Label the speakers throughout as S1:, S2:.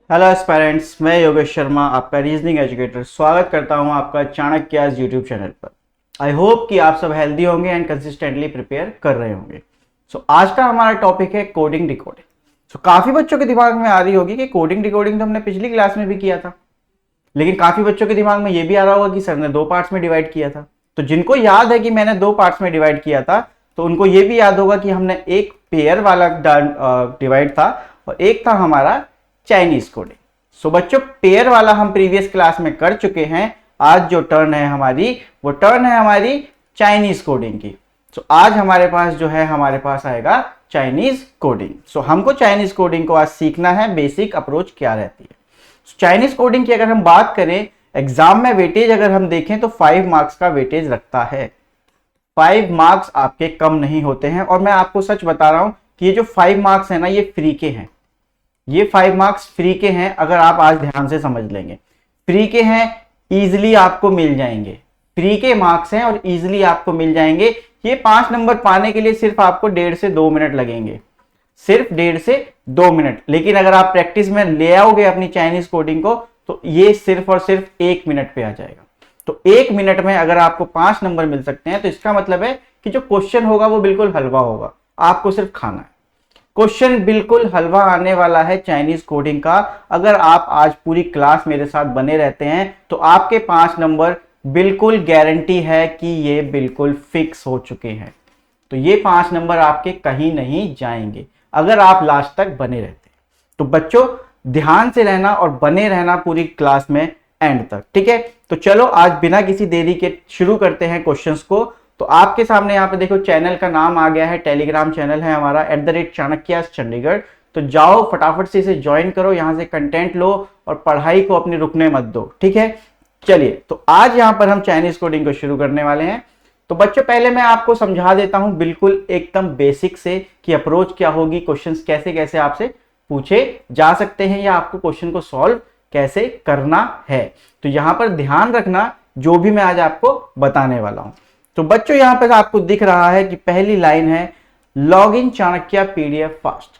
S1: Hello aspirants, मैं योगेश शर्मा आपका reasoning educator स्वागत करता हूं आपका चाणक्यास यूट्यूब चैनल पर। आई होप कि आप सब हेल्दी होंगे एंड कंसिस्टेंटली प्रिपेयर कर रहे होंगे। आज का हमारा टॉपिक है कोडिंग डिकोडिंग। काफ़ी बच्चों के दिमाग में आ रही होगी कि कोडिंग डिकोडिंग तो हमने पिछली क्लास में भी किया था, लेकिन काफ़ी बच्चों के दिमाग में ये भी आ रहा होगा कि सर ने दो पार्ट्स में डिवाइड किया था। तो जिनको याद है कि मैंने दो पार्ट्स में डिवाइड किया था, तो उनको ये भी याद होगा कि हमने एक पेयर वाला डिवाइड था और एक था हमारा चाइनीज कोडिंग। बच्चों, पेयर वाला हम प्रीवियस क्लास में कर चुके हैं। आज जो टर्न है हमारी, वो टर्न है हमारी चाइनीज कोडिंग की। आज हमारे पास जो है, हमारे पास आएगा चाइनीज कोडिंग। हमको चाइनीज कोडिंग को आज सीखना है, बेसिक अप्रोच क्या रहती है। चाइनीज कोडिंग की अगर हम बात करें, एग्जाम में वेटेज अगर हम देखें तो 5 मार्क्स का वेटेज रखता है। 5 मार्क्स आपके कम नहीं होते हैं। और मैं आपको सच बता रहा हूं कि ये जो 5 मार्क्स है ना, ये फ्री के हैं। ये 5 मार्क्स फ्री के हैं। अगर आप आज ध्यान से समझ लेंगे, फ्री के हैं, इजिली आपको मिल जाएंगे। फ्री के मार्क्स हैं और इजिली आपको मिल जाएंगे। ये 5 नंबर पाने के लिए सिर्फ आपको 1.5 से 2 मिनट लगेंगे, सिर्फ 1.5 से 2 मिनट। लेकिन अगर आप प्रैक्टिस में ले आओगे अपनी चाइनीज कोडिंग को, तो ये सिर्फ और सिर्फ 1 मिनट पे आ जाएगा। तो 1 मिनट में अगर आपको 5 नंबर मिल सकते हैं, तो इसका मतलब है कि जो क्वेश्चन होगा वो बिल्कुल हलवा होगा। आपको सिर्फ खाना है। क्वेश्चन बिल्कुल हलवा आने वाला है चाइनीज कोडिंग का। अगर आप आज पूरी क्लास मेरे साथ बने रहते हैं, तो आपके 5 नंबर बिल्कुल गारंटी है कि ये बिल्कुल फिक्स हो चुके हैं। तो ये 5 नंबर आपके कहीं नहीं जाएंगे अगर आप लास्ट तक बने रहते हैं। तो बच्चों, ध्यान से रहना और बने रहना पूरी क्लास में एंड तक, ठीक है। तो चलो आज बिना किसी देरी के शुरू करते हैं क्वेश्चंस को। तो आपके सामने यहाँ पे देखो, चैनल का नाम आ गया है, टेलीग्राम चैनल है हमारा @चाणक्यास चंडीगढ़। तो जाओ फटाफट से इसे ज्वाइन करो, यहाँ से कंटेंट लो और पढ़ाई को अपनी रुकने मत दो, ठीक है। चलिए, तो आज यहाँ पर हम चाइनीज कोडिंग को शुरू करने वाले हैं। तो बच्चों, पहले मैं आपको समझा देता हूं बिल्कुल एकदम बेसिक से कि अप्रोच क्या होगी, क्वेश्चंस कैसे कैसे आपसे पूछे जा सकते हैं या आपको क्वेश्चन को सॉल्व कैसे करना है। तो यहां पर ध्यान रखना जो भी मैं आज आपको बताने वाला हूं। तो बच्चों, यहां पर आपको दिख रहा है कि पहली लाइन है log in Chanakya PDF fast,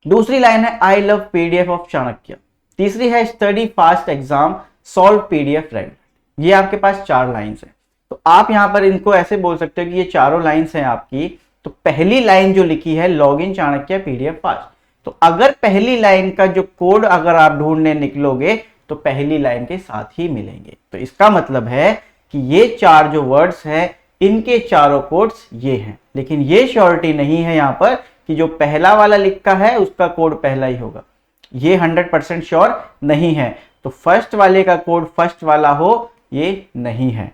S1: दूसरी लाइन है I love PDF of Chanakya, तीसरी है study fast exam solve PDF right. ये आपके पास 4 लाइन्स है। तो आप यहां पर इनको ऐसे बोल सकते हो कि ये चारों लाइन्स हैं आपकी। तो पहली लाइन जो लिखी है log in Chanakya PDF fast, तो अगर पहली लाइन का जो कोड अगर आप ढूंढने निकलोगे तो पहली लाइन के साथ ही मिलेंगे। तो इसका मतलब है कि ये 4 जो वर्ड्स हैं, इनके चारों कोड्स ये हैं। लेकिन ये श्योरिटी नहीं है यहां पर कि जो पहला वाला लिखा है उसका कोड पहला ही होगा। ये 100% श्योर नहीं है। तो फर्स्ट वाले का कोड फर्स्ट वाला हो, ये नहीं है।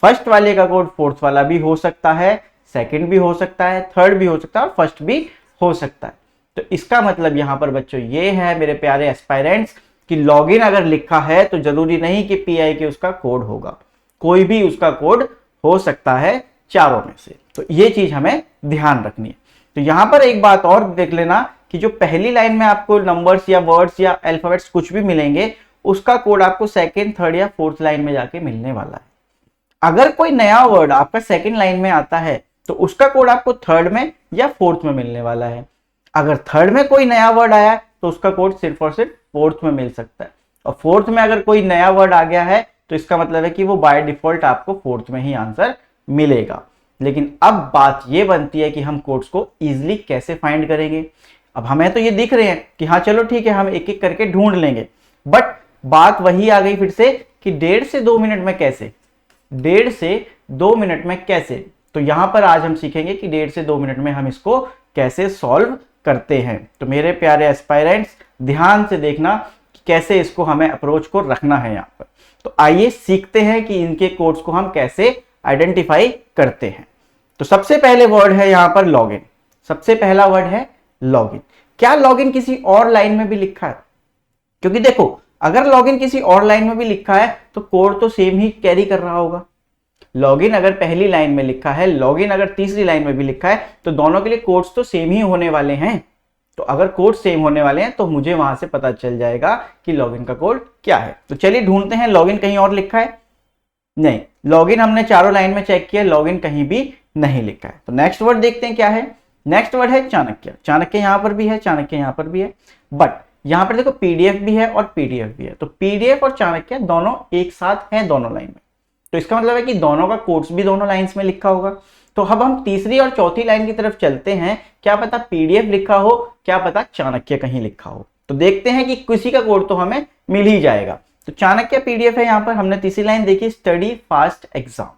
S1: फर्स्ट वाले का कोड फोर्थ वाला भी हो सकता है, सेकंड भी हो सकता है, थर्ड भी हो सकता है और फर्स्ट भी हो सकता है। तो इसका मतलब यहां पर बच्चों ये है मेरे प्यारे एस्पायरेंट्स कि लॉगिन अगर लिखा है तो जरूरी नहीं कि पीआई के उसका कोड होगा, कोई भी उसका कोड हो सकता है चारों में से। तो ये चीज हमें ध्यान रखनी है। तो यहां पर एक बात और देख लेना कि जो पहली लाइन में आपको नंबर्स या वर्ड्स या अल्फाबेट्स कुछ भी मिलेंगे, उसका कोड आपको सेकंड, थर्ड या फोर्थ लाइन में जाके मिलने वाला है। अगर कोई नया वर्ड आपका सेकंड लाइन में आता है तो उसका कोड आपको थर्ड में या फोर्थ में मिलने वाला है। अगर थर्ड में कोई नया वर्ड आया तो उसका कोड सिर्फ और सिर्फ फोर्थ में मिल सकता है। और फोर्थ में अगर कोई नया वर्ड आ गया है तो इसका मतलब है कि वो बाय डिफॉल्ट आपको फोर्थ में ही आंसर मिलेगा। लेकिन अब बात ये बनती है कि हम कोड्स को इजिली कैसे फाइंड करेंगे। अब हमें तो ये दिख रहे हैं कि हाँ चलो ठीक है, हम एक एक करके ढूंढ लेंगे, बट बात वही आ गई फिर से कि 1.5 से 2 मिनट में कैसे, 1.5 से 2 मिनट में कैसे। तो यहां पर आज हम सीखेंगे कि 1.5 से 2 मिनट में हम इसको कैसे सॉल्व करते हैं। तो मेरे प्यारे एस्पायरेंट्स, ध्यान से देखना कि कैसे इसको हमें अप्रोच को रखना है यहां पर। तो आइए सीखते हैं कि इनके कोड्स को हम कैसे आइडेंटिफाई करते हैं। तो सबसे पहले वर्ड है यहां पर लॉगिन। सबसे पहला वर्ड है लॉगिन। क्या लॉगिन किसी और लाइन में भी लिखा है? क्योंकि देखो, अगर लॉगिन किसी और लाइन में भी लिखा है तो कोड तो सेम ही कैरी कर रहा होगा। लॉगिन अगर पहली लाइन में लिखा है, लॉगिन अगर तीसरी लाइन में भी लिखा है, तो दोनों के लिए कोड्स तो सेम ही होने वाले हैं। तो अगर कोड सेम होने वाले हैं तो मुझे वहां से पता चल जाएगा कि लॉगिन का कोड क्या है। तो चलिए ढूंढते हैं, लॉगिन कहीं और लिखा है? नहीं, लॉगिन हमने चारों लाइन में चेक किया, लॉगिन कहीं भी नहीं लिखा है। तो नेक्स्ट वर्ड देखते हैं क्या है। नेक्स्ट वर्ड है चाणक्य। चाणक्य यहां पर भी है, चाणक्य यहां पर भी है, बट यहाँ पर देखो पीडीएफ भी है और पीडीएफ भी है, तो पीडीएफ और चाणक्य दोनों एक साथ हैं दोनों लाइन में, तो इसका मतलब है कि दोनों का कोड्स भी दोनों लाइंस में लिखा होगा। तो अब हम तीसरी और चौथी लाइन की तरफ चलते हैं, क्या पता पीडीएफ लिखा हो, क्या पता चाणक्य कहीं लिखा हो। तो देखते हैं कि किसी का कोड तो हमें मिल ही जाएगा। तो चाणक्य पीडीएफ है, यहाँ पर हमने तीसरी लाइन देखी study fast exam,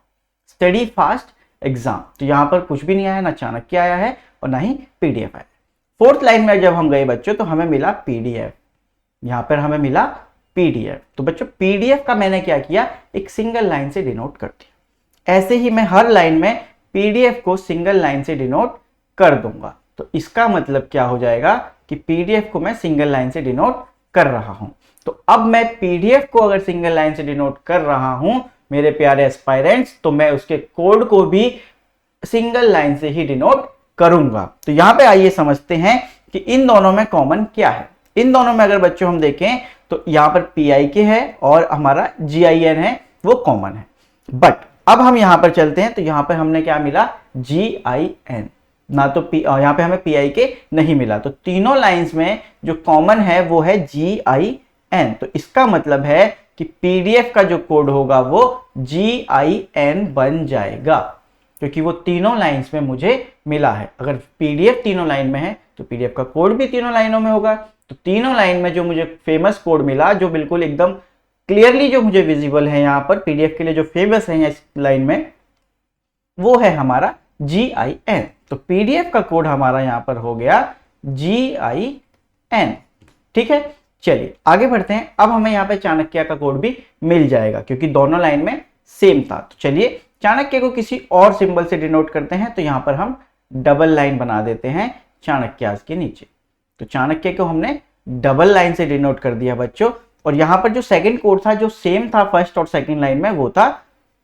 S1: study fast exam, तो यहाँ पर कुछ भी नहीं आया, ना चाणक्य आया है और ना ही पीडीएफ आया। फोर्थ लाइन में जब हम गए बच्चों तो हमें मिला पीडीएफ, यहाँ पर हमें मिला पीडीएफ। तो बच्चों पीडीएफ का मैंने क्या किया, एक सिंगल लाइन से डिनोट कर दिया। ऐसे ही मैं हर लाइन में पीडीएफ को सिंगल लाइन से डिनोट कर दूंगा। तो इसका मतलब क्या हो जाएगा कि पीडीएफ को मैं सिंगल लाइन से डिनोट कर रहा हूं। तो अब मैं पीडीएफ को अगर सिंगल लाइन से डिनोट कर रहा हूं मेरे प्यारे एस्पायरेंट्स, तो मैं उसके कोड को भी सिंगल लाइन से ही डिनोट करूंगा। तो यहां पे आइए समझते हैं कि इन दोनों में कॉमन क्या है। इन दोनों में अगर बच्चों हम देखें तो यहां पर PIK है और हमारा GIN है, वो कॉमन है। बट अब हम यहां पर चलते हैं तो यहां पर हमने क्या मिला, GIN, ना तो यहां पे हमें PIK नहीं मिला। तो तीनों लाइंस में जो कॉमन है वो है GIN। तो इसका मतलब है कि पीडीएफ का जो कोड होगा वो GIN बन जाएगा, क्योंकि वो तीनों लाइंस में मुझे मिला है। अगर पीडीएफ तीनों लाइन में है तो पीडीएफ का कोड भी तीनों लाइनों में होगा। तो तीनों लाइन में जो मुझे फेमस कोड मिला, जो बिल्कुल एकदम क्लियरली जो मुझे विजिबल है यहाँ पर पीडीएफ के लिए जो फेमस है इस लाइन में, वो है हमारा GIN। तो पीडीएफ का कोड हमारा यहाँ पर हो गया GIN। ठीक है, चलिए आगे बढ़ते हैं। अब हमें यहाँ पे चाणक्य का कोड भी मिल जाएगा क्योंकि दोनों लाइन में सेम था। तो चलिए चाणक्य को किसी और सिंबल से डिनोट करते हैं। तो यहाँ पर हम डबल लाइन बना देते हैं चाणक्य के नीचे। तो चाणक्य को हमने डबल लाइन से डिनोट कर दिया बच्चों। और यहाँ पर जो सेकंड कोड था जो सेम था फर्स्ट और सेकंड लाइन में, वो था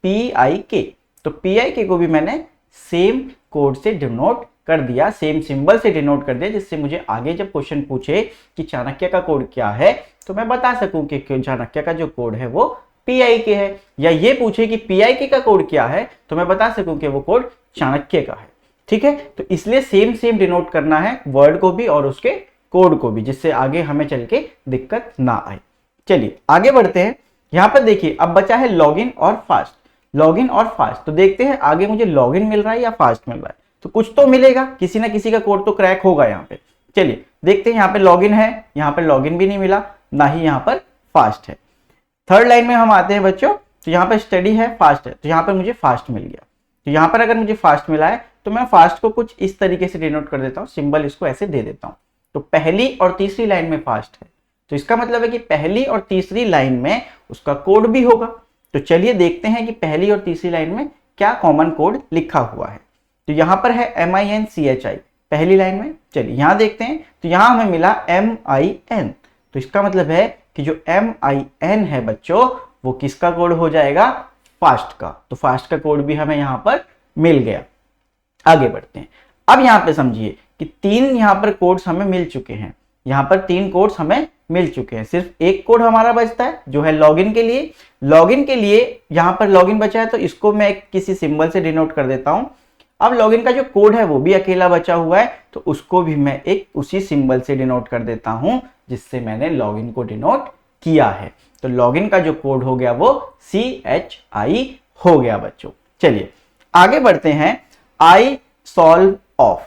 S1: PIK। तो PIK को भी मैंने सेम कोड से डिनोट कर दिया, सेम सिंबल से डिनोट कर दिया, जिससे मुझे आगे जब क्वेश्चन पूछे कि चाणक्य का कोड क्या है तो मैं बता सकूं कि चाणक्य का जो कोड है वो PIK है, या ये पूछे कि PIK का कोड क्या है तो मैं बता सकूं कि वो कोड चाणक्य का है। ठीक है, तो इसलिए सेम सेम डिनोट करना है वर्ड को भी और उसके कोड को भी, जिससे आगे हमें चल के दिक्कत ना आए। चलिए आगे बढ़ते हैं। यहाँ पर देखिए अब बचा है लॉगिन और फास्ट, लॉगिन और फास्ट। तो देखते हैं आगे मुझे लॉगिन मिल रहा है या फास्ट मिल रहा है। तो कुछ तो मिलेगा, किसी ना किसी का कोड तो क्रैक होगा यहाँ पे। चलिए देखते हैं, यहाँ पे लॉगिन है, यहाँ पर लॉगिन भी नहीं मिला, ना ही यहाँ पर फास्ट है। थर्ड लाइन में हम आते हैं बच्चों, तो यहाँ पर स्टडी है, फास्ट है, तो यहाँ पर मुझे फास्ट मिल गया। तो यहाँ पर अगर मुझे फास्ट मिला है तो मैं फास्ट को कुछ इस तरीके से डिनोट कर देता हूँ, सिंबल इसको ऐसे दे देता हूँ। तो पहली और तीसरी लाइन में फास्ट है, तो इसका मतलब है कि पहली और तीसरी लाइन में उसका कोड भी होगा। तो चलिए देखते हैं कि पहली और तीसरी लाइन में क्या कॉमन कोड लिखा हुआ है। तो यहाँ पर है MINCHI पहली लाइन में। चलिए यहाँ देखते हैं, तो यहाँ हमें मिला MIN। तो इसका मतलब है कि जो MIN है बच्चों वो किसका कोड हो जाएगा, फास्ट का। तो फास्ट का कोड भी हमें यहाँ पर मिल गया। आगे बढ़ते हैं। अब यहाँ पे समझिए कि तीन यहाँ पर कोड्स हमें मिल चुके हैं, यहाँ पर तीन कोड्स हमें मिल चुके हैं। सिर्फ एक कोड हमारा बचता है जो है लॉगिन के लिए। लॉगिन के लिए यहाँ पर लॉगिन बचा है तो इसको मैं किसी सिंबल से डिनोट कर देता हूँ। अब लॉगिन का जो कोड है वो भी अकेला बचा हुआ है, तो उसको भी मैं एक उसी सिंबल से डिनोट कर देता हूँ जिससे मैंने लॉगिन को डिनोट किया है। तो लॉगिन का जो कोड हो गया वो CHI हो गया बच्चों। चलिए आगे बढ़ते हैं। I solve off,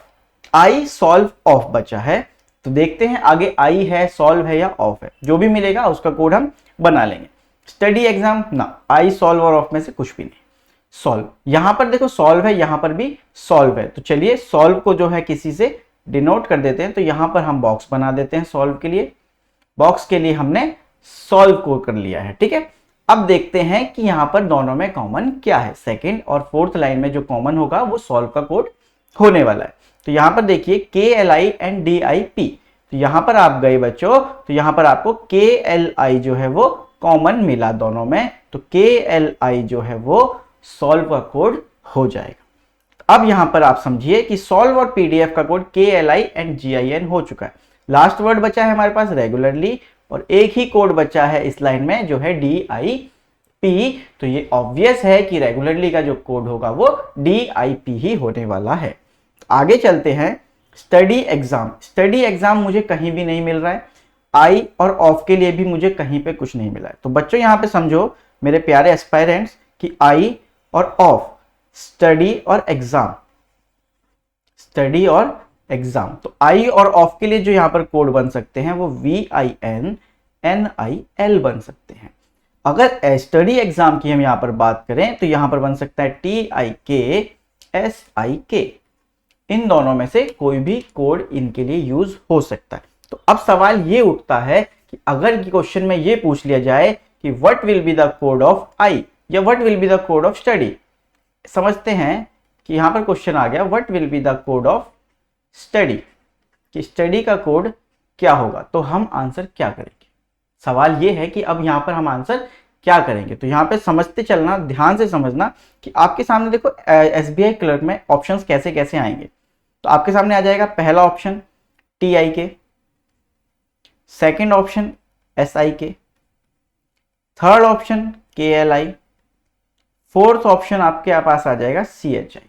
S1: I solve off बचा है, तो देखते हैं आगे I है, solve है या off है, जो भी मिलेगा उसका कोड हम बना लेंगे। स्टडी एग्जाम ना, I solve और off में से कुछ भी नहीं। सॉल्व, यहां पर देखो सॉल्व है, यहां पर भी सॉल्व है। तो चलिए सॉल्व को जो है किसी से डिनोट कर देते हैं। तो यहां पर हम बॉक्स बना देते हैं सॉल्व के लिए। बॉक्स के लिए हमने सॉल्व को कर लिया है। ठीक है, अब देखते हैं कि यहां पर दोनों में कॉमन क्या है। सेकंड और फोर्थ लाइन में जो कॉमन होगा वो सॉल्व का कोड होने वाला है। तो यहां पर देखिए KLI एंड DIP। तो यहां पर आप गए बच्चों, तो यहां पर आपको KLI जो है वो कॉमन मिला दोनों में। तो KLI जो है वो सॉल्व का कोड हो जाएगा। अब यहां पर आप समझिए कि सॉल्व और PDF का कोड KLI एंड GIN हो चुका है। लास्ट वर्ड बचा है हमारे पास रेगुलरली, और एक ही कोड बचा है इस लाइन में जो है DIP। तो ये ऑब्वियस है कि रेगुलरली का जो कोड होगा वो DIP ही होने वाला है। आगे चलते हैं। स्टडी एग्जाम, स्टडी एग्जाम मुझे कहीं भी नहीं मिल रहा है। आई और ऑफ के लिए भी मुझे कहीं पे कुछ नहीं मिला है। तो बच्चों यहाँ पे समझो मेरे प्यारे एस्पायरेंट्स कि आई और ऑफ, स्टडी और एग्जाम, स्टडी और एग्जाम। तो आई और ऑफ के लिए जो यहाँ पर कोड बन सकते हैं वो VINNIL बन सकते हैं। अगर स्टडी एग्जाम की हम यहाँ पर बात करें तो यहाँ पर बन सकता है TIKSIK। इन दोनों में से कोई भी कोड इनके लिए यूज हो सकता है। तो अब सवाल ये उठता है कि अगर क्वेश्चन में ये पूछ लिया जाए कि what will be the code of I या what will be the code of study, समझते हैं कि यहां पर क्वेश्चन आ गया what will be the code of study, कि स्टडी का कोड क्या होगा, तो हम आंसर क्या करेंगे। सवाल ये है कि अब यहां पर हम आंसर क्या करेंगे। तो यहां पे समझते चलना, ध्यान से समझना कि आपके सामने देखो SBI क्लर्क में ऑप्शंस कैसे कैसे आएंगे। तो आपके सामने आ जाएगा पहला option TIK, second option SIK, third option KLI, fourth option आपके पास आ जाएगा CHI।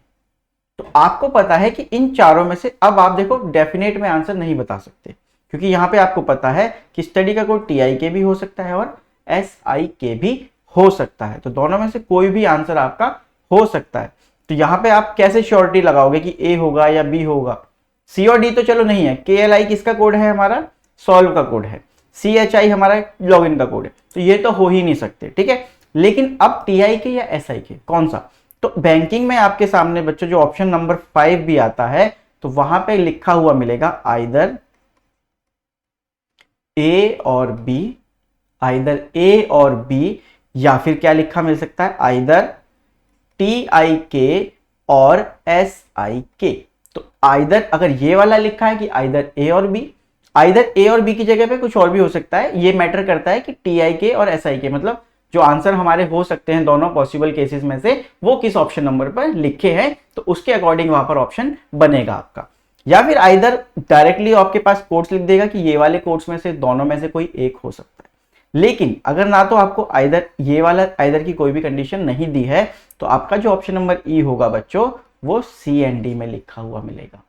S1: तो आपको पता है कि इन चारों में से अब आप देखो डेफिनेट में आंसर नहीं बता सकते, क्योंकि यहां पे आपको पता है कि स्टडी का कोड TIK भी हो सकता है और SIK भी हो सकता है। तो दोनों में से कोई भी आंसर आपका हो सकता है। तो यहां पे आप कैसे श्योरिटी लगाओगे कि A होगा या B होगा। C और D तो चलो नहीं है, KLI किसका कोड है, हमारा सॉल्व का कोड है, CHI हमारा लॉगिन का कोड है, तो ये तो हो ही नहीं सकते, ठीक है। लेकिन अब TIK या SIK कौन सा, तो बैंकिंग में आपके सामने बच्चों जो ऑप्शन नंबर 5 भी आता है तो वहां पे लिखा हुआ मिलेगा आइदर A और B, आइदर A और B, या फिर क्या लिखा मिल सकता है आइदर TIK और SIK। तो आइदर अगर ये वाला लिखा है कि आइदर A और B, आइदर A और B की जगह पे कुछ और भी हो सकता है। ये मैटर करता है कि TIK और SIK मतलब जो आंसर हमारे हो सकते हैं दोनों पॉसिबल केसेस में से वो किस ऑप्शन नंबर पर लिखे हैं, तो उसके अकॉर्डिंग वहां पर ऑप्शन बनेगा आपका। या फिर आइदर डायरेक्टली आपके पास कोड्स लिख देगा कि ये वाले कोड्स में से दोनों में से कोई एक हो सकता है। लेकिन अगर ना तो आपको आइदर ये वाला आइदर की कोई भी कंडीशन नहीं दी है तो आपका जो ऑप्शन नंबर ई होगा बच्चों वो CND में लिखा हुआ मिलेगा,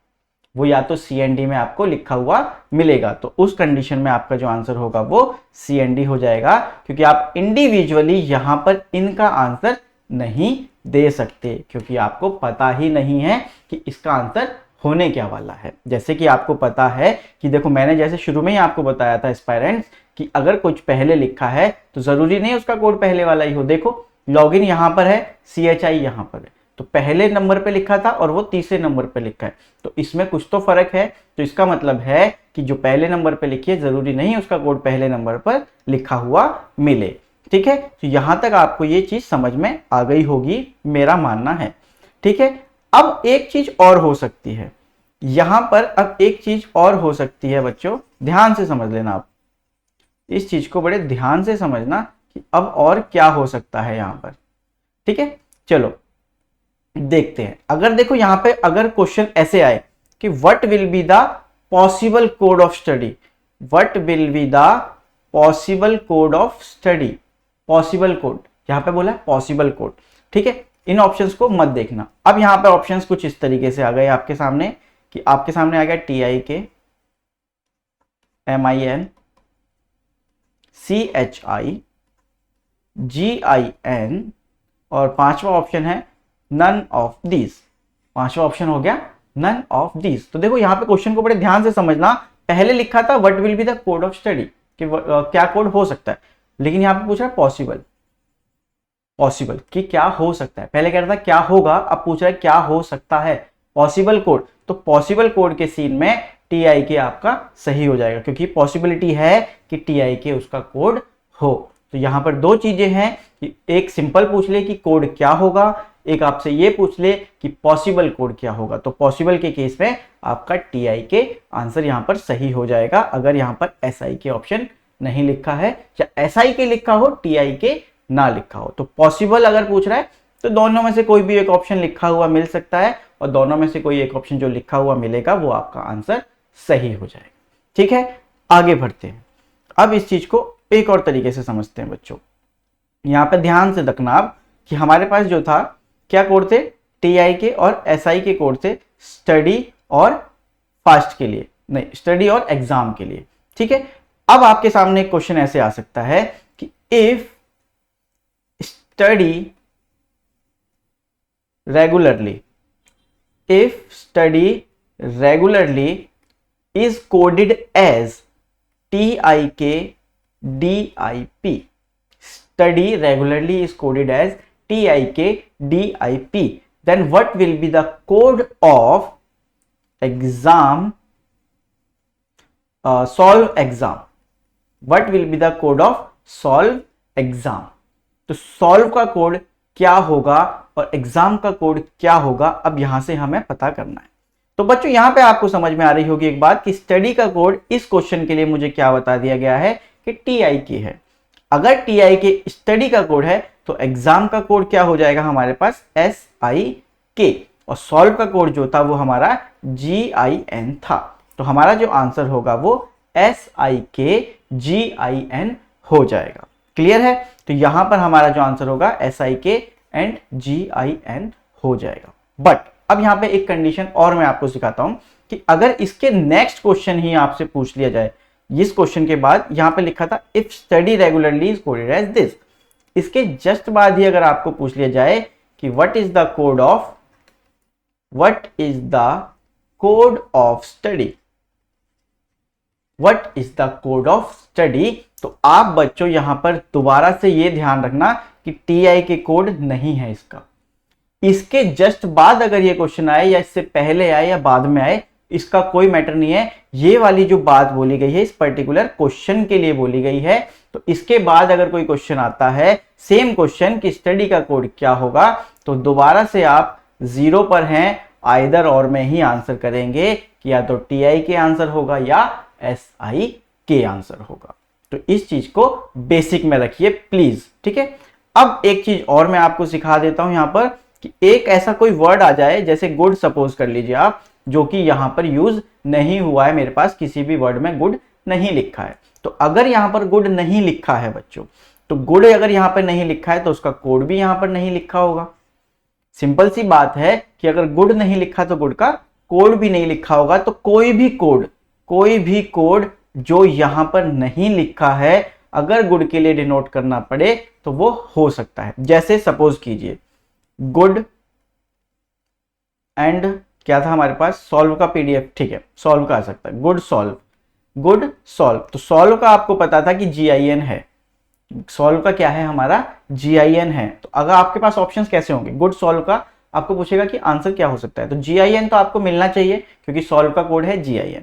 S1: वो या तो CND में आपको लिखा हुआ मिलेगा। तो उस कंडीशन में आपका जो आंसर होगा वो CND हो जाएगा, क्योंकि आप इंडिविजुअली यहां पर इनका आंसर नहीं दे सकते, क्योंकि आपको पता ही नहीं है कि इसका आंसर होने क्या वाला है। जैसे कि आपको पता है कि देखो मैंने जैसे शुरू में ही आपको बताया था एस्पायरेंट्स कि अगर कुछ पहले लिखा है तो जरूरी नहीं उसका कोड पहले वाला ही हो। देखो लॉगिन यहां पर है, CHI यहां पर है, तो पहले नंबर पे लिखा था और वो तीसरे नंबर पे लिखा है, तो इसमें कुछ तो फर्क है। तो इसका मतलब है कि जो पहले नंबर पे लिखी है जरूरी नहीं उसका कोड पहले नंबर पर लिखा हुआ मिले, ठीक है। तो यहां तक आपको ये चीज समझ में आ गई होगी, मेरा मानना है, ठीक है। अब एक चीज और हो सकती है यहां पर, अब एक चीज और हो सकती है बच्चों, ध्यान से समझ लेना आप इस चीज को, बड़े ध्यान से समझना कि अब और क्या हो सकता है यहां पर, ठीक है। चलो देखते हैं। अगर देखो यहां पे अगर क्वेश्चन ऐसे आए कि what will be the possible code of study, what will be the possible code of study, possible code यहां पे बोला पॉसिबल कोड, ठीक है। इन ऑप्शंस को मत देखना। अब यहां पे ऑप्शंस कुछ इस तरीके से आ गए आपके सामने कि आपके सामने आ गया TIK, MIN, CHI, GIN और पांचवा ऑप्शन है नन ऑफ दीज। पांचवा ऑप्शन हो गया नन ऑफ दीज। तो देखो यहां पे क्वेश्चन को बड़े ध्यान से समझना। पहले लिखा था what will be the code of study, कि क्या कोड हो सकता है, लेकिन यहां पे पूछ रहा है पॉसिबल, पॉसिबल कि क्या हो सकता है। पहले कह रहा था क्या होगा, अब पूछ रहा है क्या हो सकता है, पॉसिबल कोड। तो पॉसिबल कोड के सीन में TIK आपका सही हो जाएगा, क्योंकि पॉसिबिलिटी है कि TIK उसका कोड हो। तो यहां पर दो चीजें हैं कि एक सिंपल पूछ ले कि कोड क्या होगा, एक आपसे ये पूछ ले कि पॉसिबल कोड क्या होगा। तो पॉसिबल के केस में आपका TIK आंसर यहां पर सही हो जाएगा, अगर यहां पर SIK ऑप्शन नहीं लिखा है या SIK लिखा हो TIK ना लिखा हो। तो पॉसिबल अगर पूछ रहा है तो दोनों में से कोई भी एक ऑप्शन लिखा हुआ मिल सकता है, और दोनों में से कोई एक ऑप्शन जो लिखा हुआ मिलेगा वो आपका आंसर सही हो जाएगा, ठीक है। आगे बढ़ते हैं। अब इस चीज को एक और तरीके से समझते हैं बच्चों। यहां पे ध्यान से देखना आप कि हमारे पास जो था क्या कोड थे, TIK और SI के कोड थे स्टडी और फास्ट के लिए, नहीं स्टडी और एग्जाम के लिए, ठीक है। अब आपके सामने एक क्वेश्चन ऐसे आ सकता है कि if study regularly, if study regularly is coded as TIK DIP. Study regularly is coded as TIK DIP. Then what will be the code of exam, solve exam? What will be the code of solve exam? तो solve का code क्या होगा और exam का code क्या होगा, अब यहां से हमें पता करना है। तो बच्चों यहां पे आपको समझ में आ रही होगी एक बात कि स्टडी का कोड इस क्वेश्चन के लिए मुझे क्या बता दिया गया है कि TIK है। अगर TIK स्टडी का कोड है तो एग्जाम का कोड क्या हो जाएगा हमारे पास SIK, और सॉल्व का कोड जो था वो हमारा GIN था। तो हमारा जो आंसर होगा वो SIK GIN हो जाएगा। क्लियर है? तो यहां पर हमारा जो आंसर होगा SIK एंड GIN हो जाएगा। बट अब यहां पे एक कंडीशन और मैं आपको सिखाता हूं कि अगर इसके नेक्स्ट क्वेश्चन ही आपसे पूछ लिया जाए, इस क्वेश्चन के बाद यहां पे लिखा था if study regularly is coded as this, इसके जस्ट बाद ही अगर आपको पूछ लिया जाए कि what is the code of study, what is the code of study, तो आप बच्चों यहां पर दोबारा से ये ध्यान रखना कि TIK कोड नहीं है इसका। इसके जस्ट बाद अगर ये क्वेश्चन आए या इससे पहले आए या बाद में आए, इसका कोई मैटर नहीं है। ये वाली जो बात बोली गई है इस पर्टिकुलर क्वेश्चन के लिए बोली गई है। तो इसके बाद अगर कोई क्वेश्चन आता है सेम क्वेश्चन कि स्टडी का कोड क्या होगा, तो दोबारा से आप 0 पर हैं, आइदर और में ही आंसर करेंगे कि या तो TIK आंसर होगा या SIK आंसर होगा। तो इस चीज को बेसिक में रखिए प्लीज, ठीक है। अब एक चीज और मैं आपको सिखा देता हूं यहां पर कि एक ऐसा कोई वर्ड आ जाए जैसे गुड, सपोज कर लीजिए आप, जो कि यहां पर यूज नहीं हुआ है, मेरे पास किसी भी वर्ड में गुड नहीं लिखा है। तो अगर यहां पर गुड नहीं लिखा है बच्चों, तो गुड अगर यहां पर नहीं लिखा है तो उसका कोड भी यहां पर नहीं लिखा होगा। सिंपल सी बात है कि अगर गुड नहीं लिखा तो गुड का कोड भी नहीं लिखा होगा। तो कोई भी कोड जो यहां पर नहीं लिखा है अगर गुड के लिए डिनोट करना पड़े तो वो हो सकता है। जैसे सपोज कीजिए गुड एंड क्या था हमारे पास, सॉल्व का PDF, ठीक है, सॉल्व का आ सकता है, गुड सॉल्व। तो सॉल्व का आपको पता था कि GIN है, सॉल्व का क्या है हमारा GIN है। तो अगर आपके पास ऑप्शंस कैसे होंगे, गुड सॉल्व का आपको पूछेगा कि आंसर क्या हो सकता है, तो GIN तो आपको मिलना चाहिए क्योंकि सॉल्व का कोड है GIN।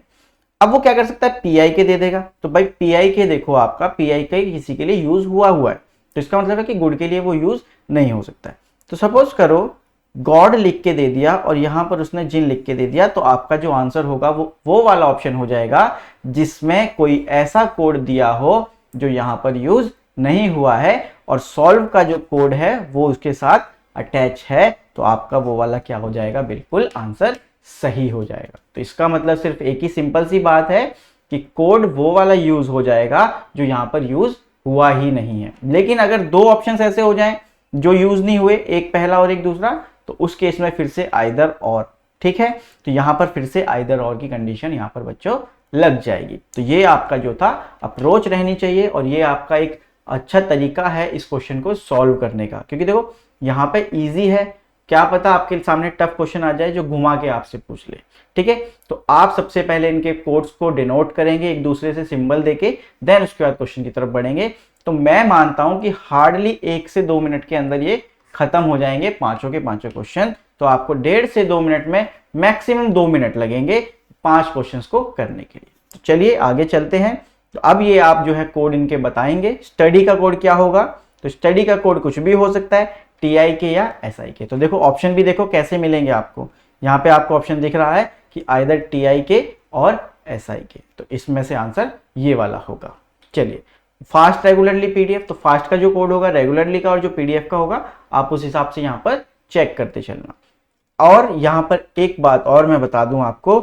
S1: अब वो क्या कर सकता है, PIK दे देगा। तो भाई PIK देखो, आपका PIK किसी के लिए यूज हुआ है, तो इसका मतलब है कि गुड के लिए वो यूज नहीं हो सकता है। तो सपोज करो गॉड लिख के दे दिया और यहां पर उसने जिन लिख के दे दिया, तो आपका जो आंसर होगा वो वाला ऑप्शन हो जाएगा जिसमें कोई ऐसा कोड दिया हो जो यहां पर यूज नहीं हुआ है और सॉल्व का जो कोड है वो उसके साथ अटैच है। तो आपका वो वाला क्या हो जाएगा, बिल्कुल आंसर सही हो जाएगा। तो इसका मतलब सिर्फ एक ही सिंपल सी बात है कि कोड वो वाला यूज हो जाएगा जो यहां पर यूज हुआ ही नहीं है। लेकिन अगर दो ऑप्शंस ऐसे हो जाएं जो यूज नहीं हुए, एक पहला और एक दूसरा, तो उस केस में फिर से आइदर और, ठीक है। तो यहां पर फिर से आइदर और की कंडीशन यहां पर बच्चों लग जाएगी। तो ये आपका जो था अप्रोच रहनी चाहिए और ये आपका एक अच्छा तरीका है इस क्वेश्चन को सॉल्व करने का। क्योंकि देखो यहाँ पे इजी है, क्या पता आपके सामने टफ क्वेश्चन आ जाए जो घुमा के आपसे पूछ ले, ठीक है। तो आप सबसे पहले इनके कोड्स को डिनोट करेंगे एक दूसरे से सिंबल देके, देन उसके बाद क्वेश्चन की तरफ बढ़ेंगे। तो मैं मानता हूं कि हार्डली 1 से 2 मिनट के अंदर ये खत्म हो जाएंगे पांचों के पांचों क्वेश्चन। तो आपको 1.5 से 2 मिनट में, मैक्सिमम 2 मिनट लगेंगे 5 क्वेश्चंस को करने के लिए। तो चलिए आगे चलते हैं। तो अब ये आप जो है कोड इनके बताएंगे। स्टडी का कोड क्या होगा, तो स्टडी का कोड कुछ भी हो सकता है, TIK या SIK। तो देखो ऑप्शन भी देखो कैसे मिलेंगे आपको। यहाँ पे आपको ऑप्शन दिख रहा है कि आइदर TIK और SIK। तो इसमें से आंसर ये वाला होगा। चलिए फास्ट रेगुलरली PDF, तो फास्ट का जो कोड होगा रेगुलरली का और जो PDF का होगा आप उस हिसाब से यहाँ पर चेक करते चलना। और यहाँ पर एक बात और मैं बता दूं आपको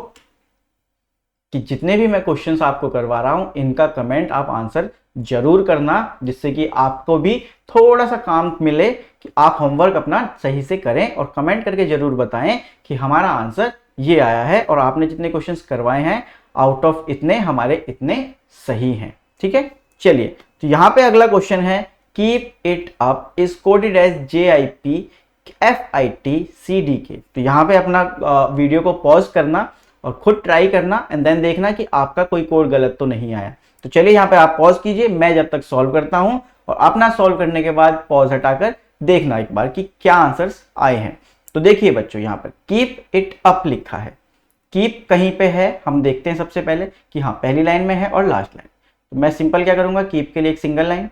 S1: कि जितने भी मैं क्वेश्चंस आपको करवा रहा हूं इनका कमेंट आप आंसर जरूर करना, जिससे कि आपको भी थोड़ा सा काम मिले कि आप होमवर्क अपना सही से करें और कमेंट करके जरूर बताएं कि हमारा आंसर ये आया है और आपने जितने क्वेश्चंस करवाए हैं आउट ऑफ इतने हमारे इतने सही हैं, ठीक है, चलिए तो यहाँ पे अगला क्वेश्चन है, keep it up is coded as JIP FIT CDK। तो यहाँ पे अपना वीडियो को पॉज करना और खुद ट्राई करना एंड देन देखना कि आपका कोई कोड गलत तो नहीं आया। तो चलिए यहाँ पे आप पॉज कीजिए, मैं जब तक सॉल्व करता हूँ और अपना सॉल्व करने के बाद पॉज हटाकर देखना एक बार कि क्या आंसर्स आए हैं। तो देखिए बच्चों, यहाँ पर कीप इट अप लिखा है, कीप कहीं पे है हम देखते हैं सबसे पहले कि हाँ पहली लाइन में है और लास्ट लाइन। तो मैं सिंपल क्या करूंगा, कीप के लिए एक सिंगल लाइन।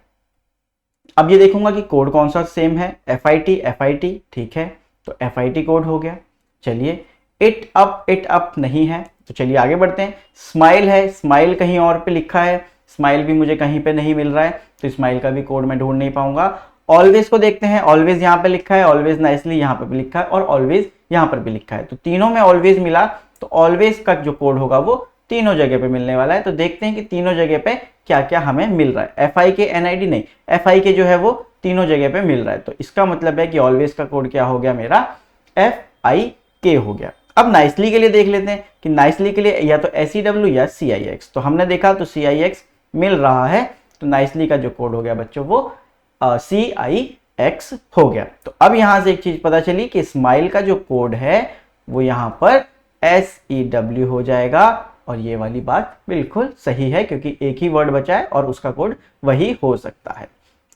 S1: अब ये देखूंगा कि कोड कौन सा सेम है, FIT, ठीक है, तो FIT कोड हो गया। चलिए इट अप नहीं है, तो चलिए आगे बढ़ते हैं। स्माइल है, स्माइल कहीं और पे लिखा है, स्माइल भी मुझे कहीं पे नहीं मिल रहा है, तो स्माइल का भी कोड मैं ढूंढ नहीं पाऊंगा। ऑलवेज को देखते हैं, ऑलवेज यहाँ पे लिखा है, ऑलवेज नाइसली यहाँ पे भी लिखा है और ऑलवेज यहाँ पर भी लिखा है, तो तीनों में ऑलवेज मिला, तो ऑलवेज का जो कोड होगा वो तीनों जगह पे मिलने वाला है। तो देखते हैं कि तीनों जगह पे क्या क्या हमें मिल रहा है। FIK NID नहीं, FIK जो है वो तीनों जगह पे मिल रहा है, तो इसका मतलब है कि ऑलवेज का कोड क्या हो गया, मेरा FIK हो गया। अब नाइसली के लिए देख लेते हैं कि नाइसली के लिए या तो SEW या CIX, तो हमने देखा तो CIX मिल रहा है, तो नाइसली का जो कोड हो गया बच्चों वो CIX हो गया। तो अब यहां से एक चीज पता चली कि स्माइल का जो कोड है वो यहां पर SEW हो जाएगा, और ये वाली बात बिल्कुल सही है क्योंकि एक ही वर्ड बचा है और उसका कोड वही हो सकता है।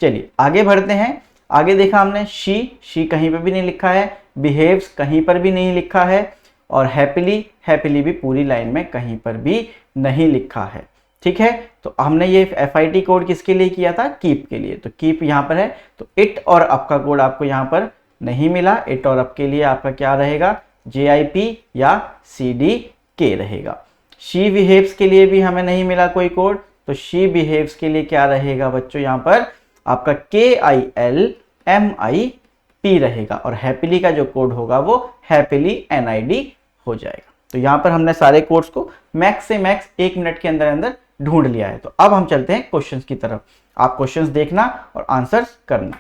S1: चलिए आगे बढ़ते हैं। आगे देखा हमने शी कहीं पर भी नहीं लिखा है, बिहेव्स कहीं पर भी नहीं लिखा है, और हैप्पीली भी पूरी लाइन में कहीं पर भी नहीं लिखा है, ठीक है। तो हमने ये FIT कोड किसके लिए किया था, कीप के लिए, तो कीप यहाँ पर है, तो इट और अप का कोड आपको यहाँ पर नहीं मिला। इट और अप के लिए आपका क्या रहेगा, JIP या CDK रहेगा। शी बिहेव्स के लिए भी हमें नहीं मिला कोई कोड, तो शी बिहेव्स के लिए क्या रहेगा बच्चों, यहाँ पर आपका KILMIP रहेगा, और हैप्पीली का जो कोड होगा वो हैप्पीली NID हो जाएगा। तो यहाँ पर हमने सारे कोड्स को मैक्स से मैक्स 1 मिनट के अंदर अंदर ढूंढ लिया है। तो अब हम चलते हैं क्वेश्चंस की तरफ, आप क्वेश्चंस देखना और आंसर्स करना।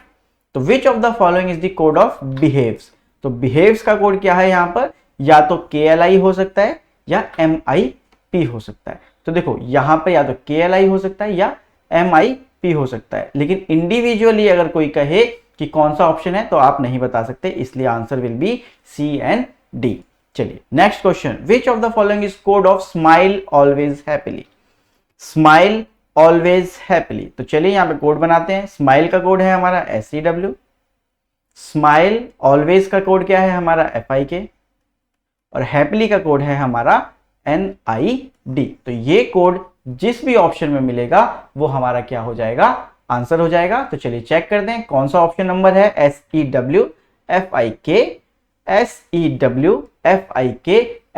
S1: तो विच of the following is the code of behaves, तो बिहेव्स का कोड क्या है यहाँ पर, या तो KLI हो सकता है या MIP हो सकता है। तो देखो यहाँ पर या तो KLI हो सकता है या MIP हो सकता है, लेकिन इंडिविजुअली अगर कोई कहे कि कौन सा ऑप्शन है तो आप नहीं बता सकते, इसलिए answer will be C and D। चलिए next question, which of the following is code of smile always happily, smile always happily. तो चलिए यहाँ पे कोड बनाते हैं। स्माइल का कोड है हमारा SEW, स्माइल ऑलवेज का कोड क्या है हमारा FIK, और हैप्पीली का कोड है हमारा NID। तो ये कोड जिस भी ऑप्शन में मिलेगा वो हमारा क्या हो जाएगा, आंसर हो जाएगा। तो चलिए चेक कर दें कौन सा ऑप्शन नंबर है, SEW FIK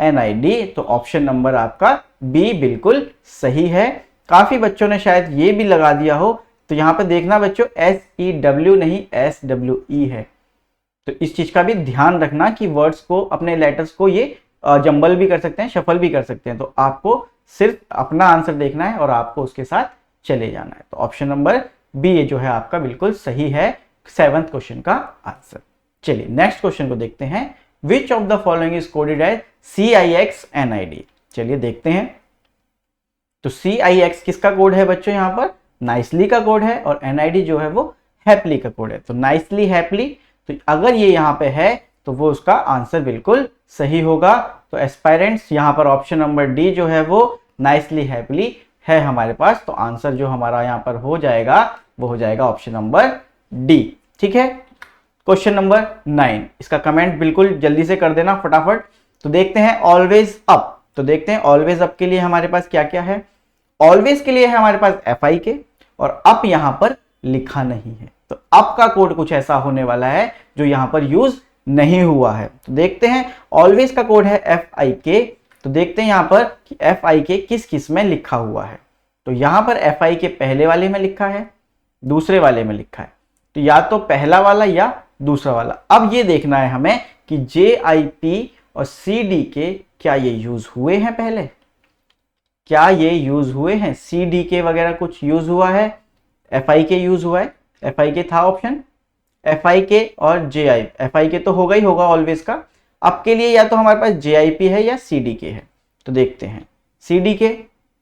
S1: NID। तो ऑप्शन नंबर आपका B बिल्कुल सही है। काफी बच्चों ने शायद ये भी लगा दिया हो, तो यहाँ पे देखना बच्चों SEW नहीं SWE है, तो इस चीज का भी ध्यान रखना कि वर्ड्स को, अपने लेटर्स को ये जंबल भी कर सकते हैं, शफल भी कर सकते हैं। तो आपको सिर्फ अपना आंसर देखना है और आपको उसके साथ चले जाना है। तो ऑप्शन नंबर B जो है आपका बिल्कुल सही है 7th क्वेश्चन का आंसर। चलिए नेक्स्ट क्वेश्चन को देखते हैं, which of the following is coded as CIX NID। चलिए देखते हैं। तो CIX किसका कोड है बच्चों, यहाँ पर नाइसली का कोड है, और NID जो है वो हैप्पीली का कोड है। तो नाइसली हैप्पीली, तो अगर ये यहाँ पे है तो वो उसका आंसर बिल्कुल सही होगा। तो एस्पायरेंट्स यहाँ पर ऑप्शन नंबर D जो है वो नाइसली हैप्पीली है हमारे पास, तो आंसर जो हमारा यहाँ पर हो जाएगा वो हो जाएगा ऑप्शन नंबर D, ठीक है। क्वेश्चन नंबर 9, इसका कमेंट बिल्कुल जल्दी से कर देना फटाफट। तो देखते हैं ऑलवेज अप, तो देखते हैं ऑलवेज अप के लिए हमारे पास क्या क्या है। ऑलवेज के लिए है हमारे पास FIK, और अप यहां पर लिखा नहीं है, तो अप का कोड कुछ ऐसा होने वाला है जो यहां पर यूज नहीं हुआ है। तो देखते हैं ऑलवेज का कोड है FIK, तो देखते हैं यहां पर कि FIK किस किस में लिखा हुआ है। तो यहां पर FIK पहले वाले में लिखा है, दूसरे वाले में लिखा है, तो या तो पहला वाला या दूसरा वाला। अब ये देखना है हमें कि JIP और CDK क्या ये यूज हुए हैं पहले, क्या ये यूज हुए हैं, CDK वगैरह कुछ यूज हुआ है, FIK यूज हुआ है, FIK था ऑप्शन, FIK और JIP, FIK तो होगा ही होगा ऑलवेज का। अब के लिए या तो हमारे पास JIP है या CDK है, तो देखते हैं CDK,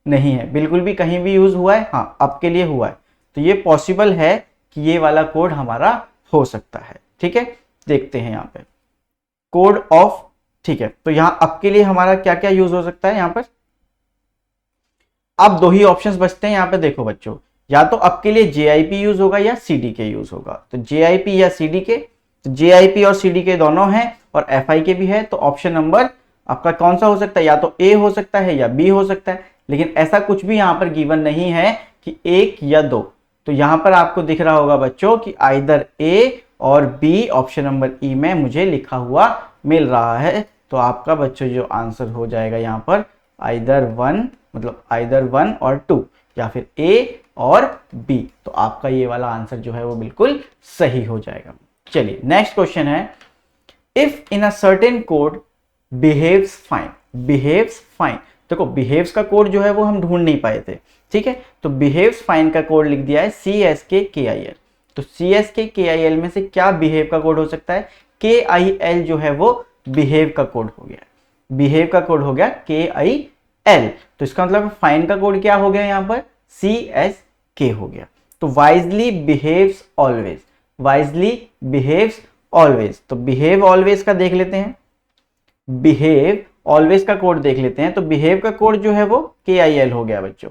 S1: नहीं है, बिल्कुल भी कहीं भी यूज हुआ है, हाँ अब के लिए हुआ है। तो ये पॉसिबल है कि ये वाला कोड हमारा हो सकता है। ठीक है, देखते हैं यहाँ पे कोड ऑफ। ठीक है, तो यहाँ अब के लिए हमारा क्या क्या यूज हो सकता है। यहाँ पर अब दो ही ऑप्शंस बचते हैं यहाँ पे, देखो बच्चों, या तो अब के लिए JIP यूज होगा या CDK यूज होगा। तो JIP या CDK, तो JIP और CDK दोनों हैं और FIK भी है। तो ऑप्शन नंबर आपका कौन सा हो सकता है, या तो A हो सकता है या B हो सकता है, लेकिन ऐसा कुछ भी यहाँ पर गिवन नहीं है कि एक या दो। तो यहाँ पर आपको दिख रहा होगा बच्चों कि आइदर A और B ऑप्शन नंबर E में मुझे लिखा हुआ मिल रहा है। तो आपका बच्चों जो आंसर हो जाएगा यहाँ पर आइदर वन और टू, या फिर A और B। तो आपका ये वाला आंसर जो है वो बिल्कुल सही हो जाएगा। चलिए नेक्स्ट क्वेश्चन है, if in a certain code behaves fine. Behaves fine, देखो बिहेव्स का कोड जो है वो हम ढूंढ नहीं पाए थे। ठीक है, तो बिहेव्स फाइन का कोड लिख दिया है CSK-KIL। तो CSK-KIL में से क्या बिहेव का कोड हो सकता है, KIL जो है वो बिहेव का कोड हो गया, बिहेव का कोड हो गया KIL। तो इसका मतलब फाइन का कोड क्या हो गया यहाँ पर, CSK हो गया। तो wisely behaves always, wisely behaves always. तो बिहेव ऑलवेज का देख लेते हैं, बिहेव ऑलवेज का कोड देख लेते हैं। तो बिहेव का कोड जो है वो KIL हो गया बच्चों।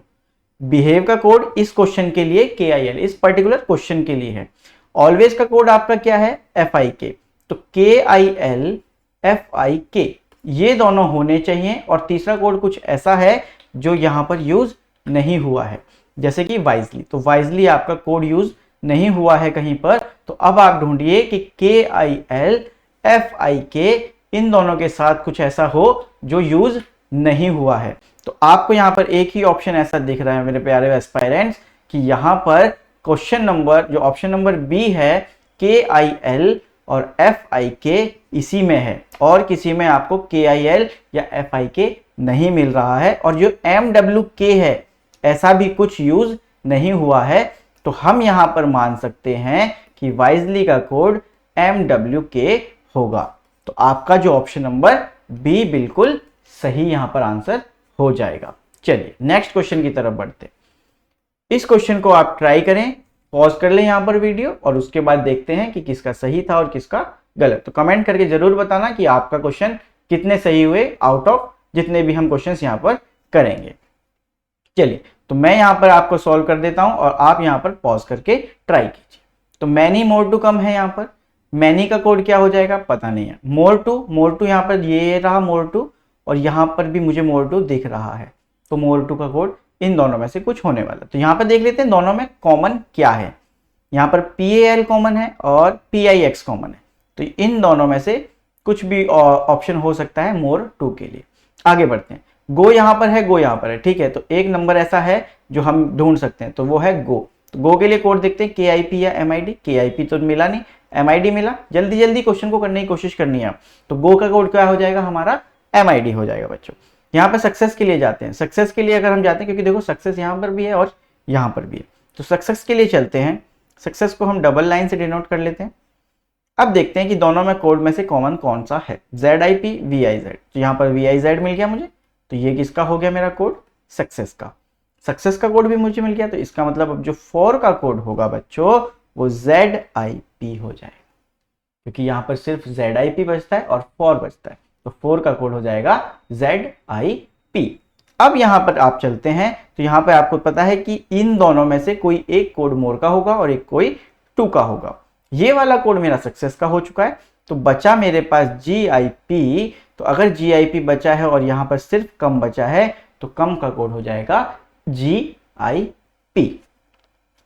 S1: बिहेव का कोड इस क्वेश्चन के लिए KIL, इस पर्टिकुलर क्वेश्चन के लिए है। ऑलवेज का कोड आपका क्या है, FIK। तो KIL FIK ये दोनों होने चाहिए। और तीसरा कोड कुछ ऐसा है जो यहां पर यूज नहीं हुआ है, जैसे कि वाइजली। तो वाइजली आपका कोड यूज नहीं हुआ है कहीं पर। तो अब आप ढूंढिए कि KIL FIK इन दोनों के साथ कुछ ऐसा हो जो यूज नहीं हुआ है। तो आपको यहां पर एक ही ऑप्शन ऐसा दिख रहा है मेरे प्यारे एस्पायरेंट्स कि यहां पर क्वेश्चन नंबर जो ऑप्शन नंबर बी है KIL और FIK इसी में है, और किसी में आपको KIL या FIK नहीं मिल रहा है। और जो MWK है ऐसा भी कुछ यूज नहीं हुआ है। तो हम यहां पर मान सकते हैं कि वाइजली का कोड MWK होगा। तो आपका जो ऑप्शन नंबर बी बिल्कुल सही यहां पर आंसर हो जाएगा। चलिए नेक्स्ट क्वेश्चन की तरफ बढ़ते। इस क्वेश्चन को आप ट्राई करें, पॉज कर लें यहां पर वीडियो, और उसके बाद देखते हैं कि किसका सही था और किसका गलत। तो कमेंट करके जरूर बताना कि आपका क्वेश्चन कितने सही हुए आउट ऑफ जितने भी हम क्वेश्चंस यहां पर करेंगे। चलिए तो मैं यहां पर आपको सॉल्व कर देता हूं और आप यहां पर पॉज करके ट्राई कीजिए। तो मैनी मोर टू कम है, यहां पर मैनी का कोड क्या हो जाएगा पता नहीं है। मोर टू यहां पर ये रहा मोर टू, और यहां पर भी मुझे मोर टू दिख रहा है। तो मोर टू का कोड इन दोनों में से कुछ होने वाला। तो यहां पर देख लेते हैं दोनों में कॉमन क्या है। यहां पर PAL कॉमन है और PIX कॉमन है। तो इन दोनों में से कुछ भी ऑप्शन हो सकता है मोर टू के लिए। आगे बढ़ते हैं, गो यहां पर है, गो यहां पर है। ठीक है, तो एक नंबर ऐसा है जो हम ढूंढ सकते हैं, तो वो है गो। तो गो के लिए कोड देखते हैं KIP या MID। KIP तो मिला नहीं, MID मिला। जल्दी जल्दी क्वेश्चन को करने की कोशिश करनी है। तो गो का कोड क्या हो जाएगा हमारा, MID हो जाएगा बच्चों। यहाँ पे सक्सेस के लिए जाते हैं। सक्सेस के लिए अगर हम जाते हैं, क्योंकि देखो सक्सेस यहाँ पर भी है और यहाँ पर भी है, तो सक्सेस के लिए चलते हैं। सक्सेस को हम डबल लाइन से डिनोट कर लेते हैं। अब देखते हैं कि दोनों में कोड में से कॉमन कौन सा है, ZIP VIZ। तो यहाँ पर VIZ मिल गया मुझे, तो ये किसका हो गया मेरा कोड, सक्सेस का। सक्सेस का कोड भी मुझे मिल गया, तो इसका मतलब अब जो फॉर का कोड होगा बच्चों वो ZIP हो जाएगा, क्योंकि यहाँ पर सिर्फ ZIP बचता है और फॉर बचता है। तो 4 का कोड हो जाएगा ZIP। अब यहां पर आप चलते हैं, तो यहां पर आपको पता है कि इन दोनों में से कोई एक कोड मोर का होगा और एक कोई टू का होगा। ये वाला कोड मेरा सक्सेस का हो चुका है, तो बचा मेरे पास GIP। तो अगर GIP बचा है और यहां पर सिर्फ कम बचा है, तो कम का कोड हो जाएगा GIP।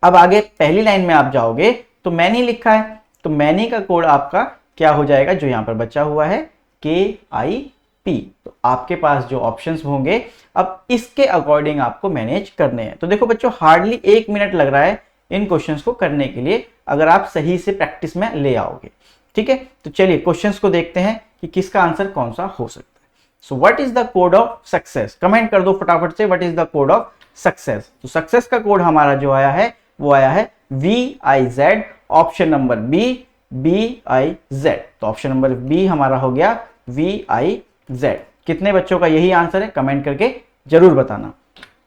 S1: अब आगे पहली लाइन में आप जाओगे तो मैनी लिखा है, तो मैनी का कोड आपका क्या हो जाएगा, जो यहां पर बचा हुआ है KIP। तो आपके पास जो ऑप्शंस होंगे अब इसके अकॉर्डिंग आपको मैनेज करने हैं। तो देखो बच्चों, हार्डली 1 मिनट लग रहा है इन क्वेश्चंस को करने के लिए, अगर आप सही से प्रैक्टिस में ले आओगे। ठीक है, तो चलिए क्वेश्चंस को देखते हैं कि किसका आंसर कौन सा हो सकता है। So what is the code of success, comment कर दो फटाफट से, what is the code of success. तो सक्सेस का कोड हमारा जो आया है वो आया है VIZ, option number B BIZ। तो ऑप्शन नंबर बी हमारा हो गया VIZ। कितने बच्चों का यही आंसर है, कमेंट करके जरूर बताना।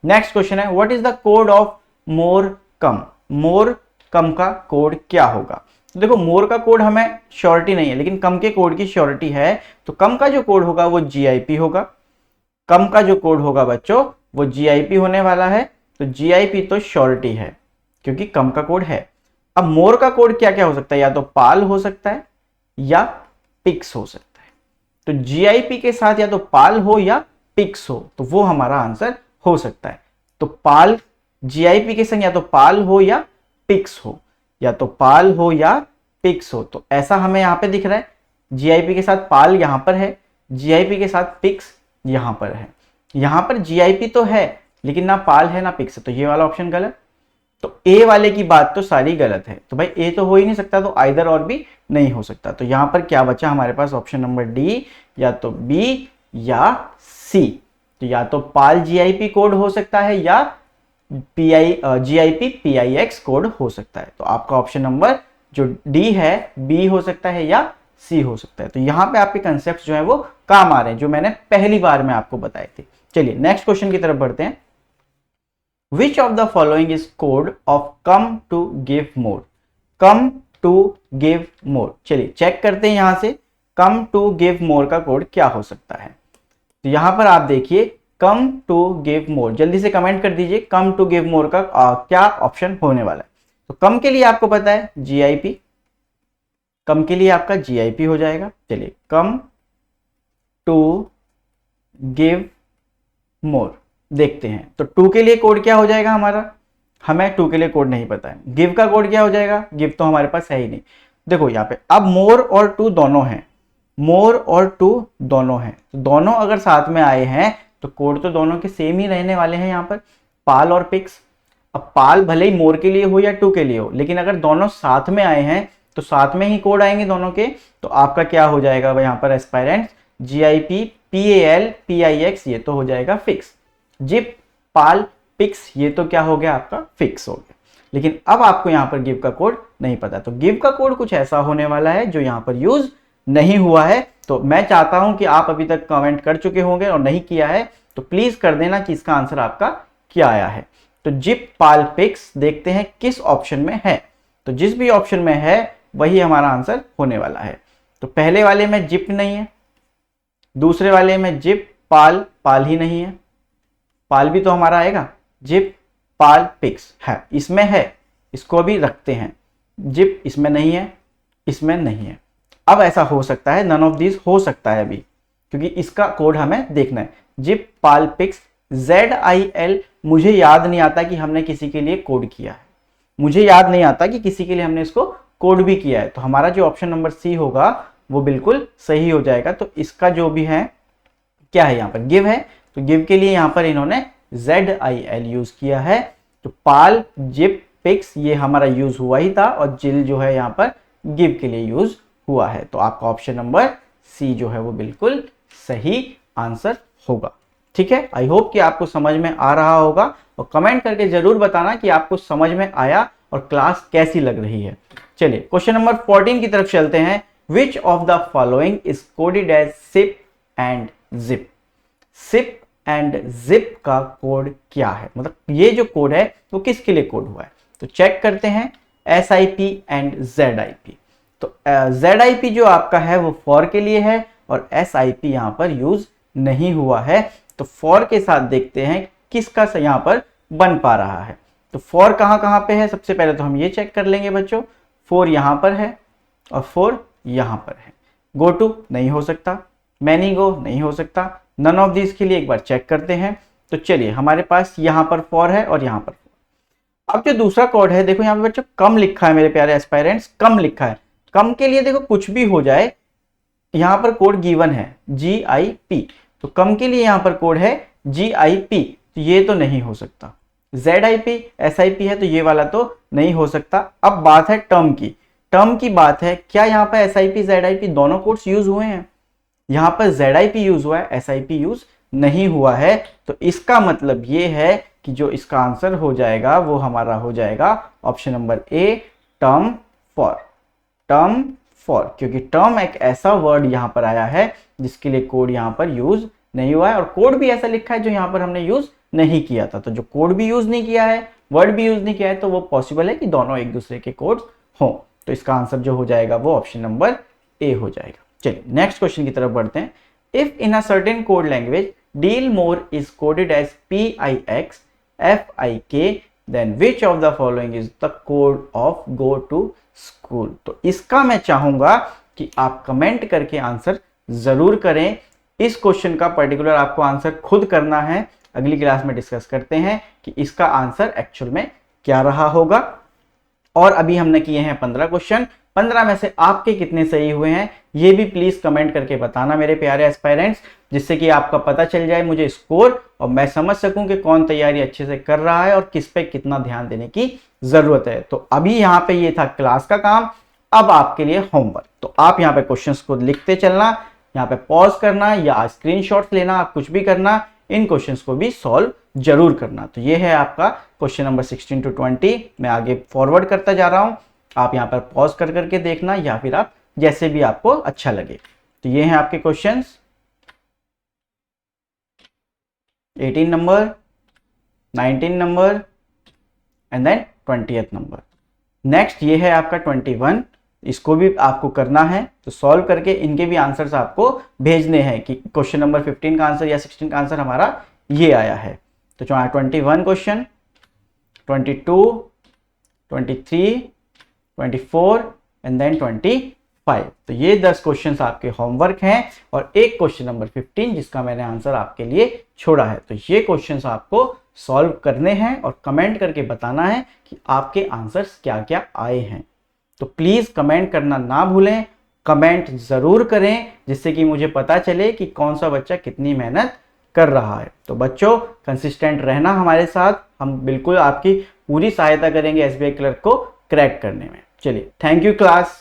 S1: नेक्स्ट क्वेश्चन है what is the code of more come. More come का कोड क्या होगा। तो देखो मोर का कोड हमें श्योरिटी नहीं है, लेकिन कम के कोड की श्योरिटी है। तो कम का जो कोड होगा वो जीआईपी होगा। कम का जो कोड होगा बच्चों वो जीआईपी होने वाला है। तो जीआईपी तो श्योरिटी है क्योंकि कम का कोड है। अब मोर का कोड क्या क्या हो सकता है, या तो पाल हो सकता है या पिक्स हो सकता है। तो जीआईपी के साथ या तो पाल हो या पिक्स हो, तो वो हमारा आंसर हो सकता है। तो पाल जीआईपी के संग या तो पाल हो या पिक्स हो, या तो पाल हो या पिक्स हो। तो ऐसा हमें यहां पे दिख रहा है, जीआईपी के साथ पाल यहां पर है, जीआईपी के साथ पिक्स यहां पर है। यहां पर जीआईपी तो है लेकिन ना पाल है ना पिक्स है, तो ये वाला ऑप्शन गलत। तो ए वाले की बात तो सारी गलत है। तो भाई ए तो हो ही नहीं सकता, तो आइदर और भी नहीं हो सकता। तो यहां पर क्या बचा हमारे पास, ऑप्शन नंबर डी, या तो बी या सी। तो या तो पाल जीआईपी कोड हो सकता है या जीआईपी पीआईएक्स कोड हो सकता है। तो आपका ऑप्शन नंबर जो डी है बी हो सकता है या सी हो सकता है। तो यहां पे आपके कंसेप्ट जो है वो काम आ रहे हैं, जो मैंने पहली बार में आपको बताए थे। चलिए नेक्स्ट क्वेश्चन की तरफ बढ़ते हैं। Which of the following is code of come to give more? Come to give more. चलिए चेक करते हैं यहां से come to give more का कोड क्या हो सकता है। तो यहां पर आप देखिए come to give more, जल्दी से कमेंट कर दीजिए come to give more का क्या ऑप्शन होने वाला है। तो कम के लिए आपको पता है जीआईपी, कम के लिए आपका जीआईपी हो जाएगा। चलिए come to give more देखते हैं। तो टू के लिए कोड क्या हो जाएगा हमारा, हमें टू के लिए कोड नहीं पता है। गिव का कोड क्या हो जाएगा, गिव तो हमारे पास है ही नहीं। देखो यहाँ पे अब मोर और टू दोनों हैं, मोर और टू दोनों हैं। तो दोनों अगर साथ में आए हैं तो कोड तो दोनों के सेम ही रहने वाले हैं यहाँ पर, पाल और पिक्स। अब पाल भले ही मोर के लिए हो या टू के लिए हो, लेकिन अगर दोनों साथ में आए हैं तो साथ में ही कोड आएंगे दोनों के। तो आपका क्या हो जाएगा यहाँ पर एस्पायरेंट, जीआईपी पीएल पीआईएक्स, ये तो हो जाएगा फिक्स। जिप पाल पिक्स ये तो क्या हो गया आपका फिक्स हो गया। लेकिन अब आपको यहां पर गिव का कोड नहीं पता। तो गिव का कोड कुछ ऐसा होने वाला है जो यहां पर यूज नहीं हुआ है। तो मैं चाहता हूं कि आप अभी तक कमेंट कर चुके होंगे और नहीं किया है तो प्लीज कर देना कि इसका आंसर आपका क्या आया है। तो जिप पाल पिक्स देखते हैं किस ऑप्शन में है। तो जिस भी ऑप्शन में है वही हमारा आंसर होने वाला है। तो पहले वाले में जिप नहीं है, दूसरे वाले में जिप पाल, पाल ही नहीं है, पाल भी तो हमारा आएगा। जिप पाल पिक्स है, इसमें है, इसको अभी रखते हैं। जिप इसमें नहीं है, इसमें नहीं है। अब ऐसा हो सकता है, नन ऑफ दिस हो सकता है अभी, क्योंकि इसका कोड हमें देखना है। जिप पाल पिक्स ZIL, मुझे याद नहीं आता कि हमने किसी के लिए कोड किया है, मुझे याद नहीं आता कि किसी के लिए हमने इसको कोड भी किया है। तो हमारा जो ऑप्शन नंबर सी होगा वो बिल्कुल सही हो जाएगा। तो इसका जो भी है क्या है, यहाँ पर गिव है, तो गिव के लिए यहां पर इन्होंने ZIL यूज किया है। तो पाल जिप पिक्स ये हमारा यूज हुआ ही था, और जिल जो है यहां पर गिव के लिए यूज हुआ है। तो आपका ऑप्शन नंबर सी जो है वो बिल्कुल सही आंसर होगा। ठीक है, आई होप कि आपको समझ में आ रहा होगा, और कमेंट करके जरूर बताना कि आपको समझ में आया और क्लास कैसी लग रही है। चलिए क्वेश्चन नंबर 14 की तरफ चलते हैं। Which of the following is coded as sip and zip. Sip and zip का कोड क्या है, मतलब ये जो कोड है वो किसके लिए कोड हुआ है। तो चेक करते हैं SIP एंड ZIP। तो ZIP जो आपका है वो फॉर के लिए है, और SIP यहां पर यूज नहीं हुआ है। तो फॉर के साथ देखते हैं किसका यहां पर बन पा रहा है। तो फॉर कहां पे है, सबसे पहले तो हम ये चेक कर लेंगे बच्चों। फॉर यहां पर है और फॉर यहां पर है। गो टू नहीं हो सकता, मैनी गो नहीं हो सकता, नन ऑफ दिस के लिए एक बार चेक करते हैं। तो चलिए हमारे पास यहां पर फॉर है और यहां पर फॉर। अब जो दूसरा कोड है, देखो यहां पे बच्चों कम लिखा है, मेरे प्यारे एस्पायरेंट्स कम लिखा है। कम के लिए देखो कुछ भी हो जाए, यहां पर कोड गिवन है GIP, तो कम के लिए यहां पर कोड है GIP, तो ये तो नहीं हो सकता। ZIP SIP है तो ये वाला तो नहीं हो सकता। अब बात है टर्म की, टर्म की बात है, क्या यहाँ पर SIP ZIP दोनों कोड्स यूज हुए हैं। यहां पर ZIP यूज हुआ है, SIP यूज नहीं हुआ है। तो इसका मतलब ये है कि जो इसका आंसर हो जाएगा वो हमारा हो जाएगा option number A, term for. Term for, क्योंकि टर्म एक ऐसा वर्ड यहां पर आया है जिसके लिए कोड यहां पर यूज नहीं हुआ है, और कोड भी ऐसा लिखा है जो यहां पर हमने यूज नहीं किया था। तो जो कोड भी यूज नहीं किया है, वर्ड भी यूज नहीं किया है, तो वो पॉसिबल है कि दोनों एक दूसरे के कोड हों। तो इसका आंसर जो हो जाएगा वो ऑप्शन नंबर ए हो जाएगा। चलिए नेक्स्ट क्वेश्चन की तरफ बढ़ते हैं। If in a certain code language deal more is coded as PIX FIK then which of the following is the code of go to school. तो इसका मैं चाहूंगा कि आप कमेंट करके आंसर जरूर करें। इस क्वेश्चन का पर्टिकुलर आपको आंसर खुद करना है। अगली क्लास में डिस्कस करते हैं कि इसका आंसर एक्चुअल में क्या रहा होगा। और अभी हमने किए हैं 15 क्वेश्चन, 15 में से आपके कितने सही हुए हैं ये भी प्लीज कमेंट करके बताना मेरे प्यारे एस्पायरेंट्स, जिससे कि आपका पता चल जाए मुझे स्कोर और मैं समझ सकूं कि कौन तैयारी अच्छे से कर रहा है और किस पे कितना ध्यान देने की जरूरत है। तो अभी यहाँ पे ये था क्लास का काम, अब आपके लिए होमवर्क। तो आप यहाँ पे क्वेश्चंस को लिखते चलना, यहाँ पे पॉज करना या स्क्रीनशॉट्स लेना, आप कुछ भी करना, इन क्वेश्चंस को भी सॉल्व जरूर करना। तो ये है आपका क्वेश्चन नंबर 16 to 20। मैं आगे फॉरवर्ड करता जा रहा हूं, आप यहाँ पर पॉज कर करके देखना या फिर आप जैसे भी आपको अच्छा लगे। तो ये हैं आपके questions 18 number, 19 number and then 20th number. Next ये है आपका 21, इसको भी आपको करना है। तो सॉल्व करके इनके भी आंसर्स आपको भेजने हैं कि क्वेश्चन नंबर 15 का आंसर या 16 का आंसर हमारा ये आया है। तो 21 क्वेश्चन, 22, 23, 24 एंड देन 25। तो ये 10 क्वेश्चंस आपके होमवर्क हैं और एक क्वेश्चन नंबर 15 जिसका मैंने आंसर आपके लिए छोड़ा है। तो ये क्वेश्चंस आपको सॉल्व करने हैं और कमेंट करके बताना है कि आपके आंसर्स क्या क्या आए हैं। तो प्लीज कमेंट करना ना भूलें, कमेंट जरूर करें जिससे कि मुझे पता चले कि कौन सा बच्चा कितनी मेहनत कर रहा है। तो बच्चों कंसिस्टेंट रहना हमारे साथ, हम बिल्कुल आपकी पूरी सहायता करेंगे SBI क्लर्क को क्रैक करने में। चलिए थैंक यू क्लास।